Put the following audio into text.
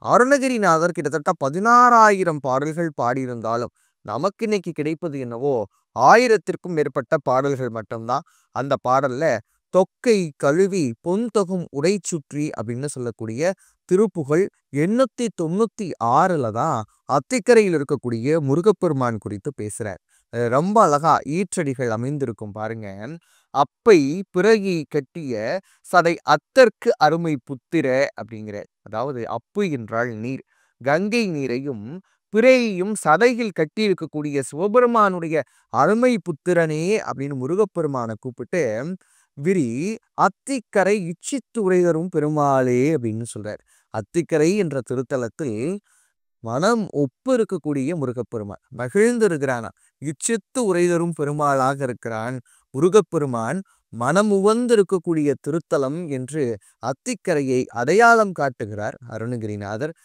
அருணகிரிநாதர் கிட்டத்தட்ட 16,000 பாடல்கள் பாடியிருந்தாலும், நமக்கு இன்னைக்கு கிடைப்பது என்னவோ 1000த்திற்கும் மேற்பட்ட பாடல்கள் மட்டும்தான். அந்த பாடல்ல தொக்கை கழுவி பொன்தொகும் உடை சுற்றி அப்படின்னு சொல்லக்கூடிய திருப்புகழ் 896ல தான் அத்திக்கரையில் இருக்கக்கூடிய முருகப்பெருமான் குறித்து பேசுறார். ரொம்ப அழகா ஈற்றடிகள் அமைந்திருக்கும் பாருங்க. அப்பை பிறகி கட்டிய சடை அத்தர்க்கு அருமை புத்திர அப்படிங்கிற, அதாவது அப்பு என்றால் நீர், கங்கை நீரையும் பிறையையும் சடையில் கட்டி இருக்கக்கூடிய சிவபெருமானுடைய அருமை புத்திரனே அப்படின்னு முருகப்பெருமானை கூப்பிட்டு விரி அத்திக்கரை இச்சித்து உரைதரும் பெருமாளே அப்படின்னு சொல்றார். அத்திக்கரை என்ற திருத்தலத்தில் மனம் ஒப்பு இருக்கக்கூடிய முருகப்பெருமான் மகிழ்ந்திருக்கிறானா, இச்சித்து உரைதரும் பெருமாளாக இருக்கிறான் முருகப்பெருமான். மனம் உவந்திருக்கக்கூடிய திருத்தலம் என்று அத்திக்கரையை அடையாளம் காட்டுகிறார் அருணகிரிநாதர்.